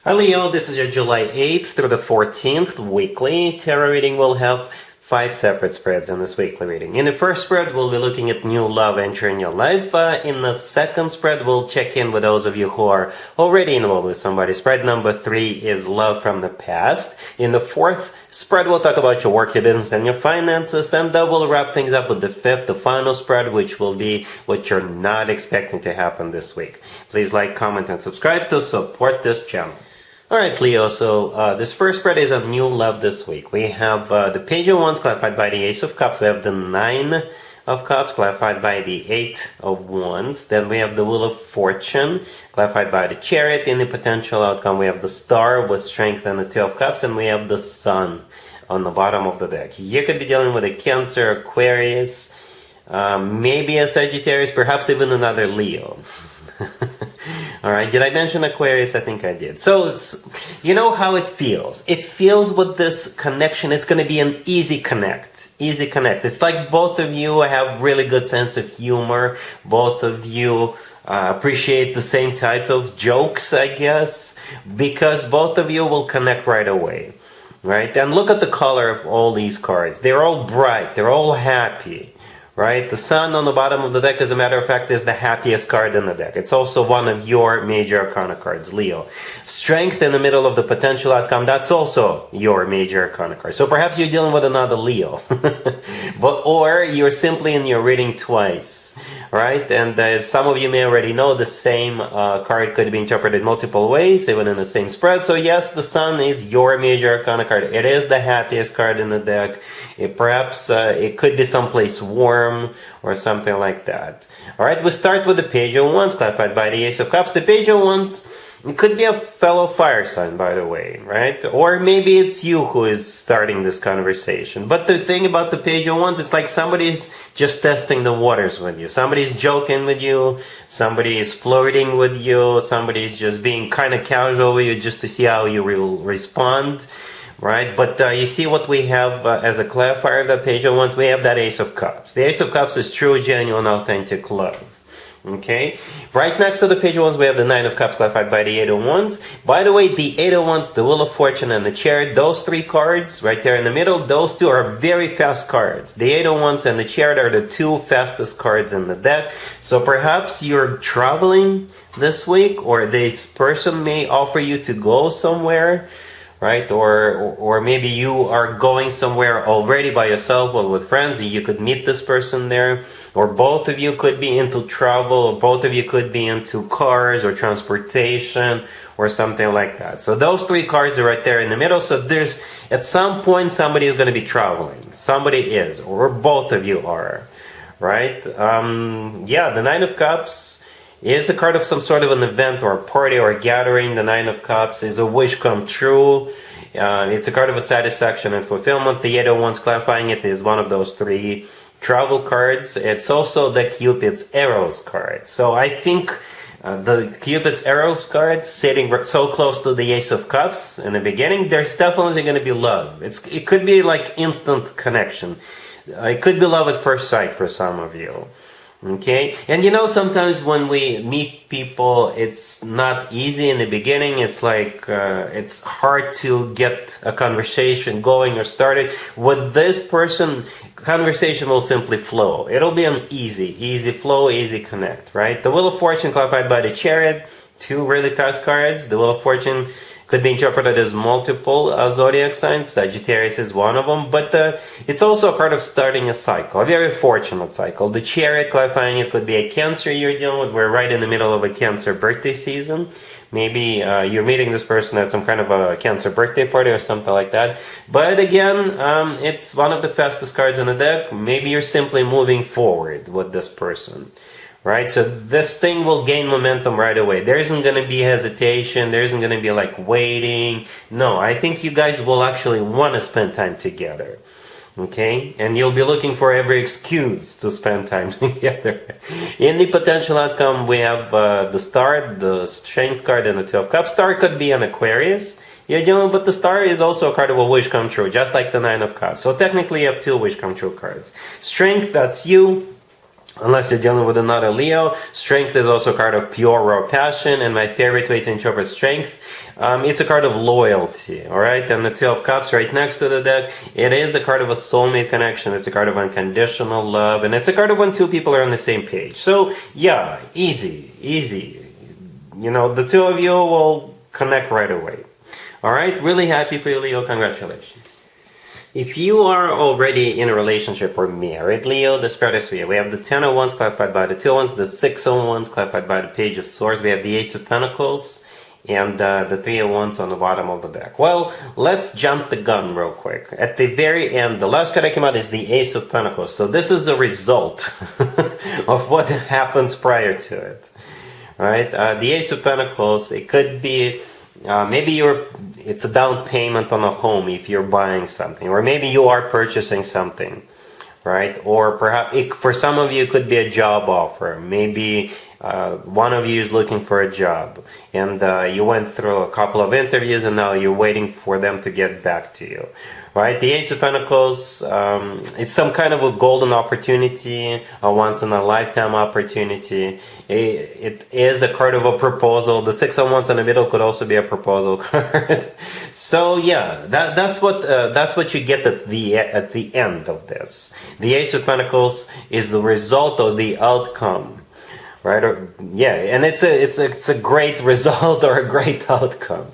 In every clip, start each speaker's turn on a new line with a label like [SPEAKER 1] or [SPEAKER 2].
[SPEAKER 1] Hi Leo, this is your July 8th through the 14th weekly tarot reading. We'll have 5 separate spreads in this weekly reading. In the first spread, we'll be looking at new love entering your life. In the second spread, we'll check in with those of you who are already involved with somebody. Spread number 3 is love from the past. In the fourth spread, we'll talk about your work, your business, and your finances. And then we'll wrap things up with the fifth, the final spread, which will be what you're not expecting to happen this week. Please like, comment, and subscribe to support this channel. Alright Leo, so this first spread is on new love this week. We have the Page of Wands clarified by the Ace of Cups. We have the 9 of Cups clarified by the 8 of Wands. Then we have the Wheel of Fortune clarified by the Chariot. In the potential outcome, we have the Star with Strength and the 2 of Cups. And we have the Sun on the bottom of the deck. You could be dealing with a Cancer, Aquarius, maybe a Sagittarius, perhaps even another Leo. Alright, did I mention Aquarius? I think I did. So, you know how it feels. It feels with this connection, it's going to be an easy connect. Easy connect. It's like both of you have really good sense of humor. Both of you appreciate the same type of jokes, I guess. Because both of you will connect right away. Right? And look at the color of all these cards. They're all bright. They're all happy. Right? The Sun on the bottom of the deck, as a matter of fact, is the happiest card in the deck. It's also one of your major arcana cards, Leo. Strength in the middle of the potential outcome, that's also your major arcana card. So perhaps you're dealing with another Leo. Or you're simply in your reading twice. Right? And as some of you may already know, the same card could be interpreted multiple ways, even in the same spread. So yes, the Sun is your major arcana card. It is the happiest card in the deck. Perhaps it could be someplace warm or something like that. Alright, we start with the Page of Wands, clarified by the Ace of Cups. The Page of Wands, it could be a fellow fire sign, by the way, right? Or maybe it's you who is starting this conversation. But the thing about the Page of Wands, it's like somebody's just testing the waters with you. Somebody's joking with you. Somebody is flirting with you. Somebody's just being kind of casual with you just to see how you will respond. Right, but you see what we have as a clarifier of the Page of Wands, we have that Ace of Cups. The Ace of Cups is true, genuine, authentic love. Okay, right next to the Page of Wands, we have the 9 of Cups clarified by the 8 of Wands. By the way, the 8 of Wands, the Wheel of Fortune, and the Chariot, those 3 cards right there in the middle, those 2 are very fast cards. The 8 of Wands and the Chariot are the 2 fastest cards in the deck. So perhaps you're traveling this week, or this person may offer you to go somewhere. Right, or maybe you are going somewhere already by yourself or with friends, and you could meet this person there, or both of you could be into travel, or both of you could be into cars or transportation or something like that. So those 3 cards are right there in the middle. So there's, at some point, somebody is going to be traveling. Somebody is, or both of you are, right? Yeah, the 9 of Cups is a card of some sort of an event or a party or a gathering. The 9 of Cups is a wish come true. It's a card of a satisfaction and fulfillment. The 8 of Wands, clarifying it, is one of those 3 travel cards. It's also the Cupid's Arrows card. So I think the Cupid's Arrows card, sitting so close to the Ace of Cups in the beginning, there's definitely going to be love. It could be like instant connection. It could be love at first sight for some of you. Okay, and you know, sometimes when we meet people, it's not easy in the beginning. It's like it's hard to get a conversation going or started. With this person, conversation will simply flow. It'll be an easy flow, easy connect, right? The Wheel of Fortune clarified by the Chariot, 2 really fast cards. The Wheel of Fortune could be interpreted as multiple zodiac signs. Sagittarius is one of them, but it's also a card of starting a cycle, a very fortunate cycle. The Chariot, clarifying it, could be a Cancer you're dealing with. We're right in the middle of a Cancer birthday season. Maybe you're meeting this person at some kind of a Cancer birthday party or something like that. But again, it's one of the fastest cards in the deck. Maybe you're simply moving forward with this person. Right, so this thing will gain momentum right away. There isn't going to be hesitation. There isn't going to be like waiting. No, I think you guys will actually want to spend time together. Okay, and you'll be looking for every excuse to spend time together. In the potential outcome, we have the Star, the Strength card, and the 2 of Cups. Star could be an Aquarius. Yeah, you know, but the Star is also a card of a wish come true, just like the 9 of Cups. So technically, you have 2 wish come true cards. Strength, that's you. Unless you're dealing with another Leo. Strength is also a card of pure raw passion, and my favorite way to interpret strength, it's a card of loyalty, alright? And the Two of Cups right next to the deck, it is a card of a soulmate connection, it's a card of unconditional love, and it's a card of when two people are on the same page. So, yeah, easy. You know, the two of you will connect right away. Alright, really happy for you, Leo, congratulations. If you are already in a relationship or married, Leo, the spread is for you. We have the Ten of Wands clarified by the Two of Wands, the Six of Wands clarified by the Page of Swords. We have the Ace of Pentacles and the Three of Wands on the bottom of the deck. Well, let's jump the gun real quick. At the very end, the last card that came out is the Ace of Pentacles. So this is a result of what happens prior to it. All right? The Ace of Pentacles, it could be... maybe it's a down payment on a home if you're buying something, or maybe you are purchasing something, right? Or perhaps for some of you it could be a job offer. Maybe one of you is looking for a job, and you went through a couple of interviews and now you're waiting for them to get back to you. Right, the Ace of Pentacles, it's some kind of a golden opportunity, a once-in-a-lifetime opportunity. It is a card of a proposal. The Six of Wands in the middle could also be a proposal card. So yeah, that's what you get at the end of this. The Ace of Pentacles is the result of the outcome. Right? And it's a great result or a great outcome.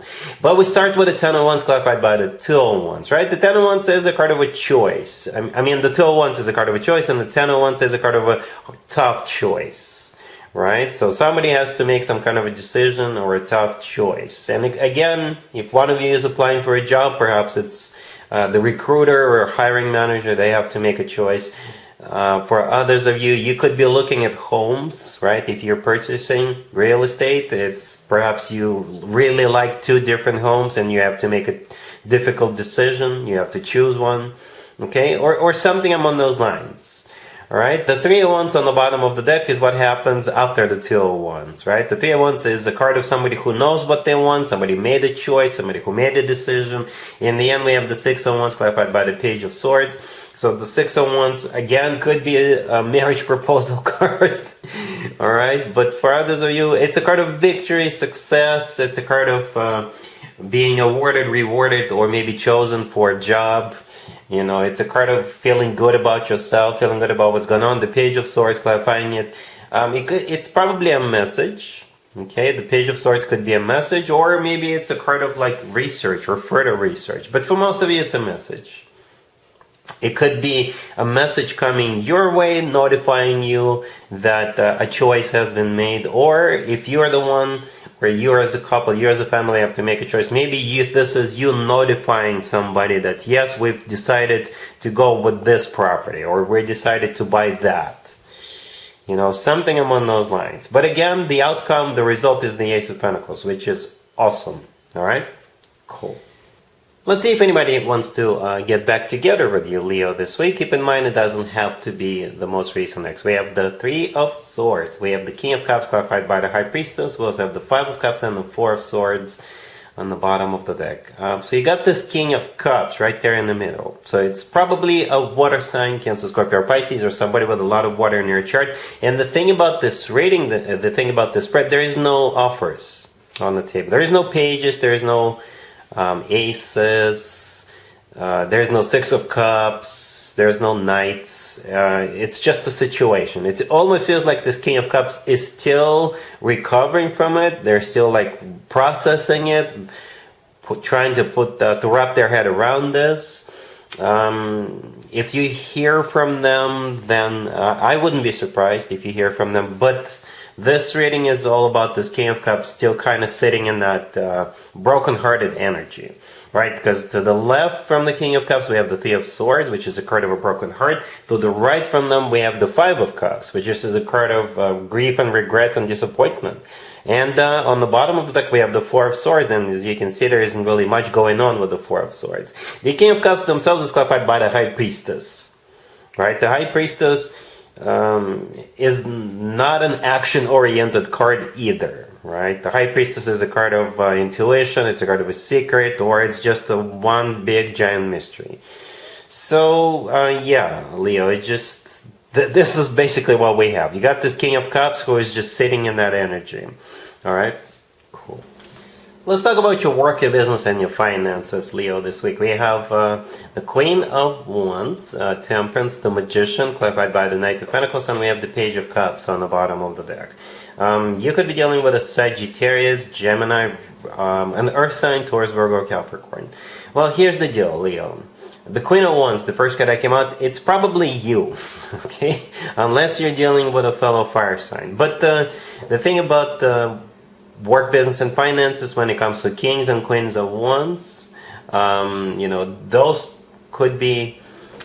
[SPEAKER 1] But we start with the Ten of Wands clarified by the Two of Wands, right? The Ten of Wands is a card of a choice. I mean, the Two of Wands is a card of a choice, and the Ten of Wands is a card of a tough choice, right? So somebody has to make some kind of a decision or a tough choice. And again, if one of you is applying for a job, perhaps it's the recruiter or hiring manager, they have to make a choice. For others of you, you could be looking at homes, right? If you're purchasing real estate, it's perhaps you really like two different homes and you have to make a difficult decision. You have to choose one, okay? Or something along those lines, all right? The Three of Wands on the bottom of the deck is what happens after the Two of Wands, right? The Three of Wands is a card of somebody who knows what they want, somebody made a choice, somebody who made a decision. In the end, we have the Six of Wands clarified by the Page of Swords. So the Six of Wands, again, could be a marriage proposal card, all right? But for others of you, it's a card of victory, success. It's a card of being awarded, rewarded, or maybe chosen for a job. You know, it's a card of feeling good about yourself, feeling good about what's going on. The Page of Swords, clarifying it. It's probably a message, okay? The Page of Swords could be a message, or maybe it's a card of like research or further research. But for most of you, it's a message. It could be a message coming your way, notifying you that a choice has been made. Or if you're the one, or you as a couple, you as a family have to make a choice. Maybe this is you notifying somebody that, yes, we've decided to go with this property, or we decided to buy that. You know, something along those lines. But again, the outcome, the result is the Ace of Pentacles, which is awesome. All right? Cool. Let's see if anybody wants to get back together with you, Leo, this week. Keep in mind, it doesn't have to be the most recent ex. We have the Three of Swords. We have the King of Cups clarified by the High Priestess. We also have the Five of Cups and the Four of Swords on the bottom of the deck. So you got this King of Cups right there in the middle. So it's probably a water sign, Cancer, Scorpio, or Pisces, or somebody with a lot of water in your chart. And the thing about this rating, the thing about this spread, there is no offers on the table. There is no pages, there is no aces, there's no Six of Cups, there's no knights. It's just a situation. It almost feels like this King of Cups is still recovering from it. They're still like processing it, trying to wrap their head around this. If you hear from them, then I wouldn't be surprised if you hear from them. But this reading is all about this King of Cups still kind of sitting in that broken-hearted energy, right? Because to the left from the King of Cups, we have the Three of Swords, which is a card of a broken heart. To the right from them, we have the Five of Cups, which is a card of grief and regret and disappointment. And on the bottom of the deck, we have the Four of Swords, and as you can see, there isn't really much going on with the Four of Swords. The King of Cups themselves is clarified by the High Priestess, right? The High Priestess is not an action-oriented card either, right? The High Priestess is a card of intuition, it's a card of a secret, or it's just a one big giant mystery. So, yeah, Leo, it just This is basically what we have. You got this King of Cups who is just sitting in that energy. All right? Cool. Let's talk about your work, your business, and your finances, Leo, this week. We have the Queen of Wands, Temperance, the Magician, clarified by the Knight of Pentacles, and we have the Page of Cups on the bottom of the deck. You could be dealing with a Sagittarius, Gemini, an Earth sign, Taurus, Virgo, Capricorn. Well, here's the deal, Leo. The Queen of Wands, the first card that came out, it's probably you, okay? Unless you're dealing with a fellow fire sign. But the thing about work, business, and finances when it comes to Kings and Queens of Wands, those could be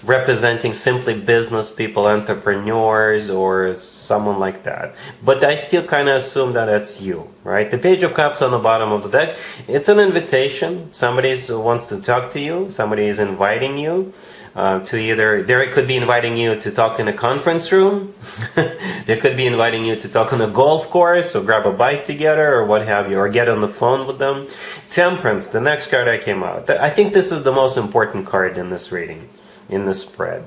[SPEAKER 1] representing simply business people, entrepreneurs, or someone like that. But I still kind of assume that it's you, right? The Page of Cups on the bottom of the deck, it's an invitation. Somebody wants to talk to you. Somebody is inviting you to either, there could be inviting you to talk in a conference room. They could be inviting you to talk on a golf course or grab a bite together or what have you, or get on the phone with them. Temperance, the next card that came out. I think this is the most important card in this reading, in the spread.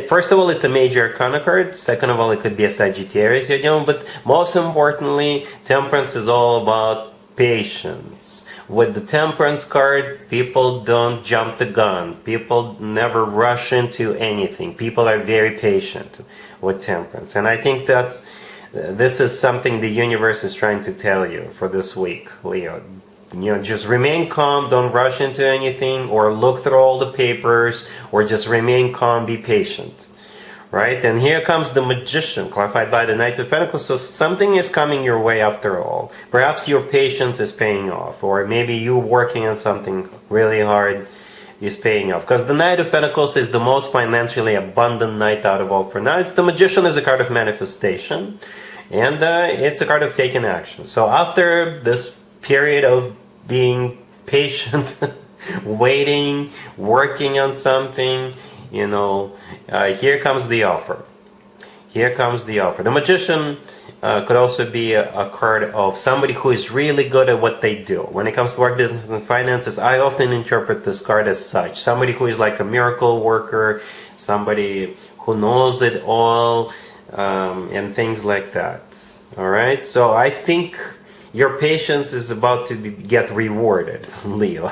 [SPEAKER 1] First of all, it's a major arcana card. Second of all, it could be a Sagittarius you're dealing with. But most importantly, Temperance is all about patience. With the Temperance card, people don't jump the gun. People never rush into anything. People are very patient with Temperance. And I think this is something the universe is trying to tell you for this week, Leo. Just remain calm, don't rush into anything, or look through all the papers, or just remain calm, be patient. Right? And here comes the Magician, clarified by the Knight of Pentacles. So something is coming your way after all. Perhaps your patience is paying off, or maybe you working on something really hard is paying off. Because the Knight of Pentacles is the most financially abundant knight out of all for now. The Magician is a card of manifestation, and it's a card of taking action. So after this period of being patient, waiting, working on something, here comes the offer. Here comes the offer. The Magician could also be a card of somebody who is really good at what they do. When it comes to work, business, and finances, I often interpret this card as such. Somebody who is like a miracle worker, somebody who knows it all, and things like that. All right? So I think your patience is about to get rewarded, Leo.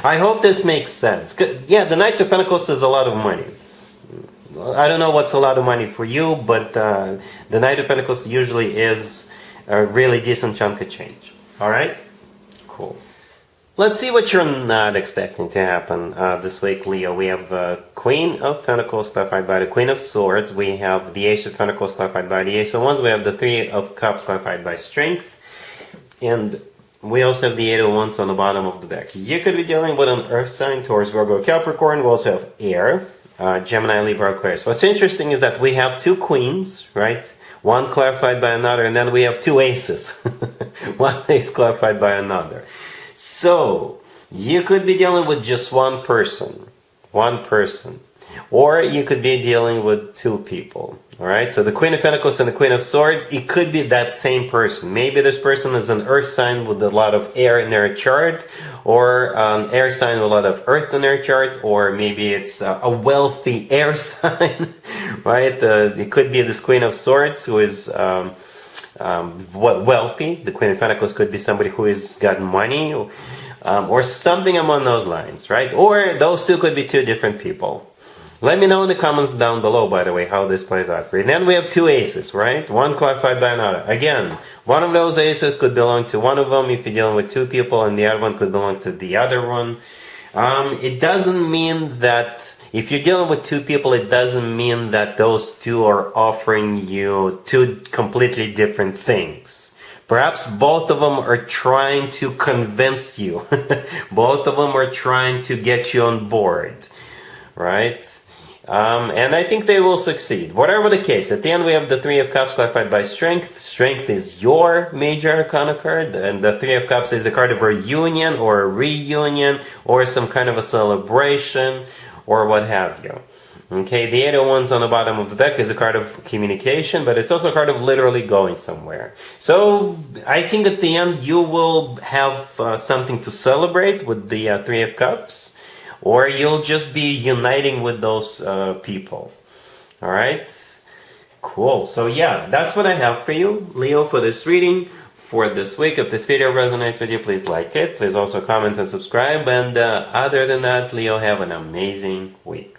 [SPEAKER 1] I hope this makes sense. Yeah, the Knight of Pentacles is a lot of money. I don't know what's a lot of money for you, but the Knight of Pentacles usually is a really decent chunk of change. All right? Cool. Let's see what you're not expecting to happen this week, Leo. We have Queen of Pentacles clarified by the Queen of Swords. We have the Ace of Pentacles clarified by the Ace of Wands. We have the Three of Cups clarified by Strength. And we also have the Eight of Wands on the bottom of the deck. You could be dealing with an Earth sign, Taurus, Virgo, Capricorn. We also have Air, Gemini, Libra, Aquarius. What's interesting is that we have two queens, right? One clarified by another, and then we have two aces. One ace clarified by another. So, you could be dealing with just one person. One person. Or you could be dealing with two people. Alright, so the Queen of Pentacles and the Queen of Swords, it could be that same person. Maybe this person is an earth sign with a lot of air in their chart, or an air sign with a lot of earth in their chart, or maybe it's a wealthy air sign, right? It could be this Queen of Swords who is wealthy. The Queen of Pentacles could be somebody who has got money, or something among those lines, right? Or those two could be two different people. Let me know in the comments down below, by the way, how this plays out for you. Then we have two aces, right? One clarified by another. Again, one of those aces could belong to one of them if you're dealing with two people, and the other one could belong to the other one. It doesn't mean that, if you're dealing with two people, it doesn't mean that those two are offering you two completely different things. Perhaps both of them are trying to convince you. Both of them are trying to get you on board, right? And I think they will succeed. Whatever the case, at the end we have the Three of Cups clarified by Strength. Strength is your major arcana card, and the Three of Cups is a card of a union or a reunion or some kind of a celebration or what have you. Okay, the Eight of Wands on the bottom of the deck is a card of communication, but it's also a card of literally going somewhere. So I think at the end you will have something to celebrate with the Three of Cups. Or you'll just be uniting with those people. Alright? Cool. So yeah, that's what I have for you, Leo, for this reading for this week. If this video resonates with you, please like it. Please also comment and subscribe. And other than that, Leo, have an amazing week.